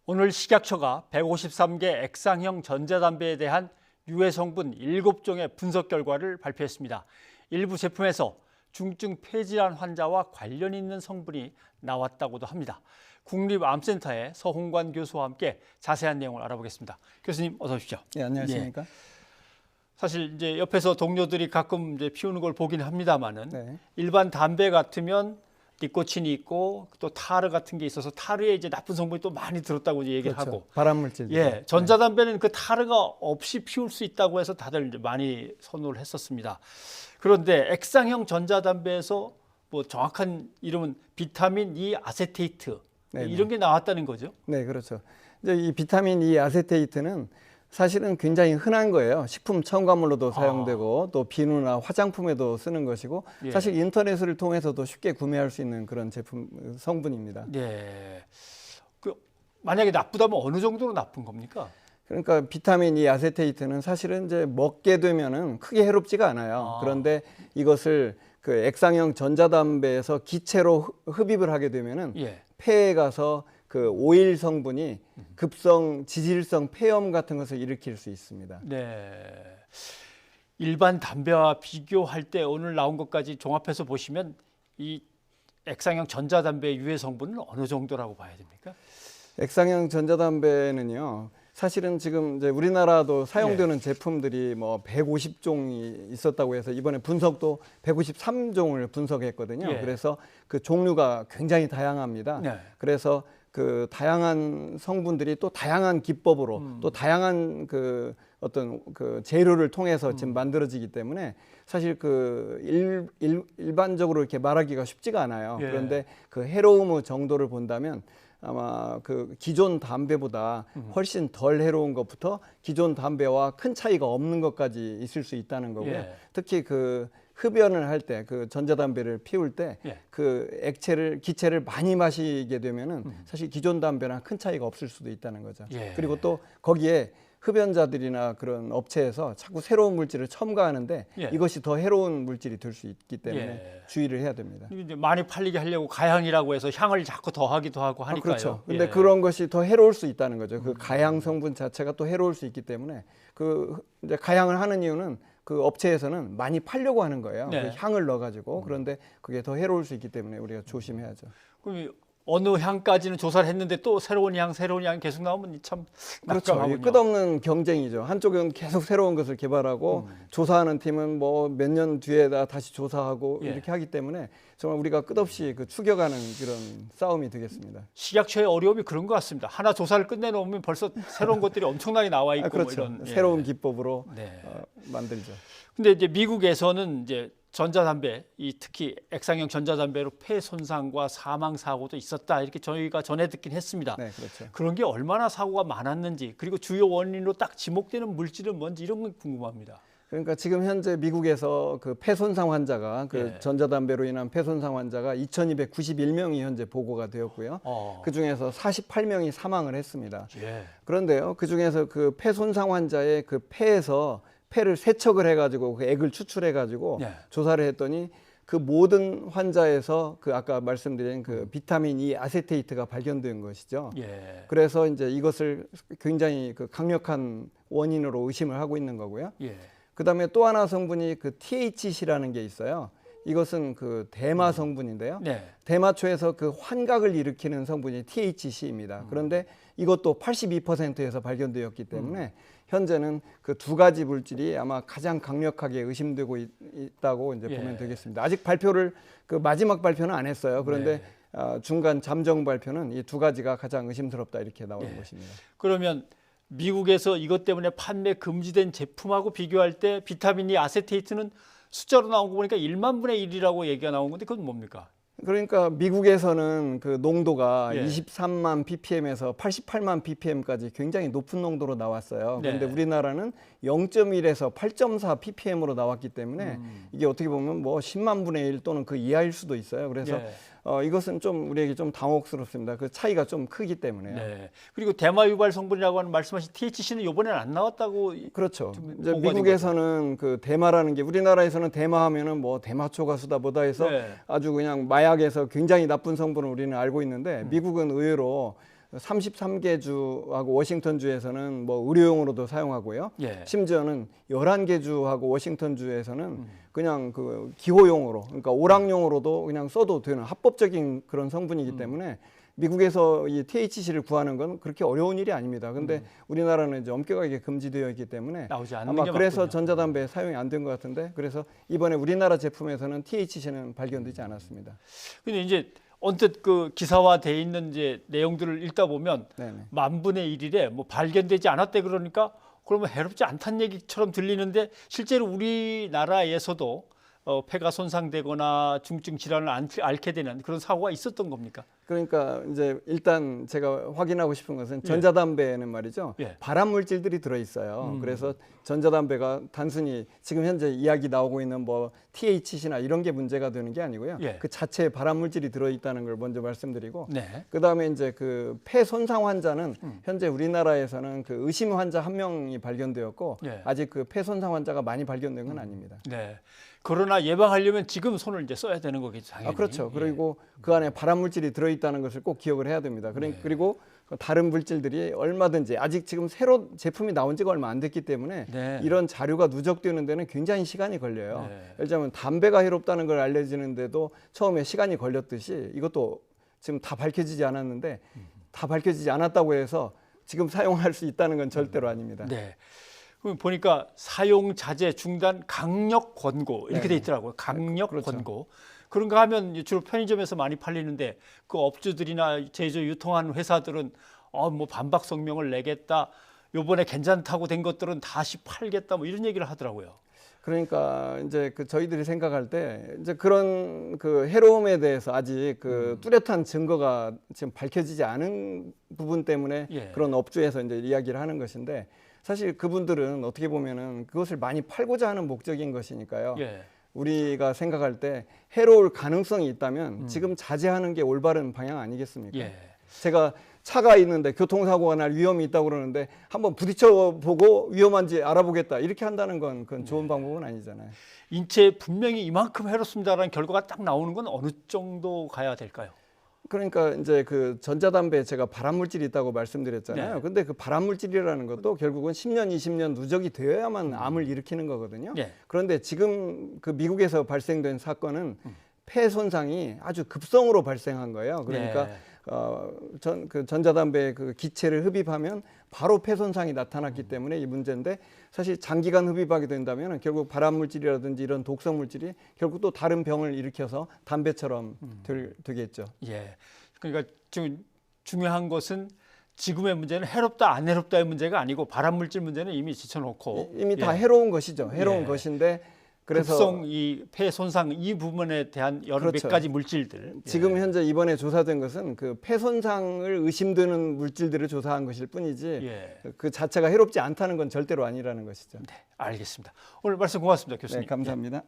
오늘 식약처가 153개 액상형 전자담배에 대한 유해 성분 7종의 분석 결과를 발표했습니다. 일부 제품에서 중증 폐질환 환자와 관련 있는 성분이 나왔다고도 합니다. 국립암센터의 서홍관 교수와 함께 자세한 내용을 알아보겠습니다. 교수님 어서 오십시오. 네, 안녕하십니까? 예. 사실 이제 옆에서 동료들이 가끔 이제 피우는 걸 보긴 합니다만은 네. 일반 담배 같으면 니코틴이 있고 또 타르 같은 게 있어서 타르에 이제 나쁜 성분이 또 많이 들었다고 이제 얘기를 그렇죠. 하고, 발암물질. 예, 전자담배는 그 타르가 없이 피울 수 있다고 해서 다들 이제 많이 선호를 했었습니다. 그런데 액상형 전자담배에서 뭐 정확한 이름은 비타민 E 아세테이트 네네. 이런 게 나왔다는 거죠? 네, 그렇죠. 이제 이 비타민 E 아세테이트는 사실은 굉장히 흔한 거예요. 식품 첨가물로도 사용되고 또 비누나 화장품에도 쓰는 것이고 예. 사실 인터넷을 통해서도 쉽게 구매할 수 있는 그런 제품 성분입니다. 네. 그 만약에 나쁘다면 어느 정도로 나쁜 겁니까? 그러니까 비타민 E 아세테이트는 사실은 이제 먹게 되면은 크게 해롭지가 않아요. 그런데 이것을 그 액상형 전자담배에서 기체로 흡입을 하게 되면은 예. 폐에 가서 그 오일 성분이 급성 지질성 폐염 같은 것을 일으킬 수 있습니다. 네. 일반 담배와 비교할 때 오늘 나온 것까지 종합해서 보시면 이 액상형 전자담배의 유해 성분은 어느 정도라고 봐야 됩니까? 액상형 전자담배는요. 사실은 지금 이제 우리나라도 사용되는 제품들이 뭐 150종이 있었다고 해서 이번에 분석도 153종을 분석했거든요. 예. 그래서 그 종류가 굉장히 다양합니다. 네. 그래서 그 다양한 성분들이 또 다양한 기법으로 또 다양한 그 어떤 그 재료를 통해서 지금 만들어지기 때문에 사실 그 일반적으로 이렇게 말하기가 쉽지가 않아요. 예. 그런데 그 해로움 정도를 본다면 아마 그 기존 담배보다 훨씬 덜 해로운 것부터 기존 담배와 큰 차이가 없는 것까지 있을 수 있다는 거고요. 예. 특히 그 흡연을 할 때 그 전자담배를 피울 때 그 예. 기체를 많이 마시게 되면은 사실 기존 담배랑 큰 차이가 없을 수도 있다는 거죠. 예. 그리고 또 거기에 흡연자들이나 그런 업체에서 자꾸 새로운 물질을 첨가하는데 예. 이것이 더 해로운 물질이 될 수 있기 때문에 예. 주의를 해야 됩니다. 이제 많이 팔리게 하려고 가향이라고 해서 향을 자꾸 더하기도 하고 하니까요. 그렇죠. 근데 예. 그런 것이 더 해로울 수 있다는 거죠. 그 가향 성분 자체가 또 해로울 수 있기 때문에 그 이제 가향을 하는 이유는 그 업체에서는 많이 팔려고 하는 거예요. 네. 그 향을 넣어가지고 그런데 그게 더 해로울 수 있기 때문에 우리가 조심해야죠. 그럼 어느 향까지는 조사를 했는데 또 새로운 향 계속 나오면 참 그렇죠. 난감하군요. 이게 끝없는 경쟁이죠. 한쪽은 계속 새로운 것을 개발하고 조사하는 팀은 뭐 몇 년 뒤에다 다시 조사하고 예. 이렇게 하기 때문에 정말 우리가 끝없이 그 추격하는 그런 싸움이 되겠습니다. 식약처의 어려움이 그런 것 같습니다. 하나 조사를 끝내놓으면 벌써 새로운 것들이 엄청나게 나와 있고 그렇죠. 뭐 이런 새로운 기법으로 네. 만들죠. 근데 이제 미국에서는 이제 전자담배, 특히 액상형 전자담배로 폐 손상과 사망 사고도 있었다 이렇게 저희가 전해 듣긴 했습니다. 네, 그렇죠. 그런 게 얼마나 사고가 많았는지 그리고 주요 원인으로 딱 지목되는 물질은 뭔지 이런 건 궁금합니다. 그러니까 지금 현재 미국에서 그 폐손상 환자가 그 예. 전자담배로 인한 폐손상 환자가 2,291명이 현재 보고가 되었고요. 그 중에서 48명이 사망을 했습니다. 예. 그런데요, 그 중에서 그 폐손상 환자의 그 폐에서 폐를 세척을 해가지고 그 액을 추출해가지고 예. 조사를 했더니 그 모든 환자에서 그 아까 말씀드린 그 비타민 E 아세테이트가 발견된 것이죠. 예. 그래서 이제 이것을 굉장히 그 강력한 원인으로 의심을 하고 있는 거고요. 예. 그다음에 또 하나 성분이 그 THC라는 게 있어요. 이것은 그 대마 성분인데요. 네. 대마초에서 그 환각을 일으키는 성분이 THC입니다. 그런데 이것도 82%에서 발견되었기 때문에 현재는 그 두 가지 물질이 아마 가장 강력하게 의심되고 있다고 이제 보면 되겠습니다. 아직 발표를 그 마지막 발표는 안 했어요. 그런데 중간 잠정 발표는 이 두 가지가 가장 의심스럽다 이렇게 나오는 것입니다. 그러면 미국에서 이것 때문에 판매 금지된 제품하고 비교할 때 비타민 E 아세테이트는 숫자로 나온 거 보니까 1만 분의 1이라고 얘기가 나온 건데 그건 뭡니까? 그러니까 미국에서는 그 농도가 예. 23만 ppm에서 88만 ppm까지 굉장히 높은 농도로 나왔어요. 그런데 네. 우리나라는 0.1에서 8.4 ppm으로 나왔기 때문에 이게 어떻게 보면 뭐 10만 분의 1 또는 그 이하일 수도 있어요. 그래서 이것은 좀 우리에게 좀 당혹스럽습니다. 그 차이가 좀 크기 때문에요. 네. 그리고 대마 유발 성분이라고 하는 말씀하신 THC는 이번에는 안 나왔다고. 그렇죠. 이제 보고가 된 미국에서는 그 대마라는 게 우리나라에서는 대마하면은 뭐 대마초 가수다 보다 해서 네. 아주 그냥 마약에서 굉장히 나쁜 성분을 우리는 알고 있는데 미국은 의외로 33개 주하고 워싱턴 주에서는 뭐 의료용으로도 사용하고요. 예. 심지어는 11개 주하고 워싱턴 주에서는 그냥 그 기호용으로, 그러니까 오락용으로도 그냥 써도 되는 합법적인 그런 성분이기 때문에 미국에서 이 THC를 구하는 건 그렇게 어려운 일이 아닙니다. 근데 우리나라는 이제 엄격하게 금지되어 있기 때문에 나오지 않는 아마 게 그래서 맞군요. 전자담배 사용이 안 된 것 같은데, 그래서 이번에 우리나라 제품에서는 THC는 발견되지 않았습니다. 근데 이제 언뜻 그 기사화돼 있는 이제 내용들을 읽다 보면 네네. 10,000분의 1이래 뭐 발견되지 않았대 그러니까 그러면 해롭지 않다는 얘기처럼 들리는데 실제로 우리나라에서도 폐가 손상되거나 중증 질환을 앓게 되는 그런 사고가 있었던 겁니까? 그러니까 이제 일단 제가 확인하고 싶은 것은 전자담배에는 말이죠. 예. 발암 물질들이 들어 있어요. 그래서 전자담배가 단순히 지금 현재 이야기 나오고 있는 뭐 THC나 이런 게 문제가 되는 게 아니고요. 예. 그 자체에 발암 물질이 들어 있다는 걸 먼저 말씀드리고, 네. 그다음에 이제 그 폐 손상 환자는 현재 우리나라에서는 그 의심 환자 1명이 발견되었고 예. 아직 그 폐 손상 환자가 많이 발견된 건 아닙니다. 네. 그러나 예방하려면 지금 손을 이제 써야 되는 거겠죠, 당연히. 그렇죠. 예. 그리고 그 안에 발암 물질이 들어있다는 것을 꼭 기억을 해야 됩니다. 그리고 다른 물질들이 얼마든지 아직 지금 새로 제품이 나온 지가 얼마 안 됐기 때문에 네. 이런 자료가 누적되는 데는 굉장히 시간이 걸려요. 네. 예를 들자면 담배가 해롭다는 걸 알려지는데도 처음에 시간이 걸렸듯이 이것도 지금 다 밝혀지지 않았는데 다 밝혀지지 않았다고 해서 지금 사용할 수 있다는 건 절대로 아닙니다. 네. 그럼 보니까 사용 자제 중단 강력 권고 이렇게 돼 있더라고요. 강력 그렇죠. 권고. 그런가 하면 주로 편의점에서 많이 팔리는데 그 업주들이나 제조 유통하는 회사들은 뭐 반박 성명을 내겠다. 요번에 괜찮다고 된 것들은 다시 팔겠다. 뭐 이런 얘기를 하더라고요. 그러니까 이제 그 저희들이 생각할 때 이제 그런 그 해로움에 대해서 아직 그 뚜렷한 증거가 지금 밝혀지지 않은 부분 때문에 예. 그런 업주에서 이제 이야기를 하는 것인데, 사실 그분들은 어떻게 보면은 그것을 많이 팔고자 하는 목적인 것이니까요. 예. 우리가 생각할 때 해로울 가능성이 있다면 지금 자제하는 게 올바른 방향 아니겠습니까? 예. 제가 차가 있는데 교통사고가 날 위험이 있다고 그러는데 한번 부딪혀 보고 위험한지 알아보겠다 이렇게 한다는 건 그건 좋은 방법은 아니잖아요. 인체에 분명히 이만큼 해롭습니다라는 결과가 딱 나오는 건 어느 정도 가야 될까요? 그러니까 이제 그 전자담배에 제가 발암물질이 있다고 말씀드렸잖아요. 네. 근데 그 발암물질이라는 것도 결국은 10년, 20년 누적이 되어야만 암을 일으키는 거거든요. 네. 그런데 지금 그 미국에서 발생된 사건은 폐 손상이 아주 급성으로 발생한 거예요. 그러니까 네. 그 전자담배 그 기체를 흡입하면 바로 폐 손상이 나타났기 때문에 이 문제인데, 사실 장기간 흡입하게 된다면 결국 발암물질이라든지 이런 독성 물질이 결국 또 다른 병을 일으켜서 담배처럼 되겠죠. 예. 그러니까 지금 중요한 것은 지금의 문제는 해롭다 안 해롭다의 문제가 아니고 발암물질 문제는 이미 지쳐놓고 이미 다 예. 해로운 것이죠. 해로운 예. 것인데, 그래서 급성 이 폐 손상 이 부분에 대한 여러 그렇죠. 몇 가지 물질들 지금 현재 이번에 조사된 것은 그 폐 손상을 의심되는 물질들을 조사한 것일 뿐이지 예. 그 자체가 해롭지 않다는 건 절대로 아니라는 것이죠. 네, 알겠습니다. 오늘 말씀 고맙습니다, 교수님. 네, 감사합니다.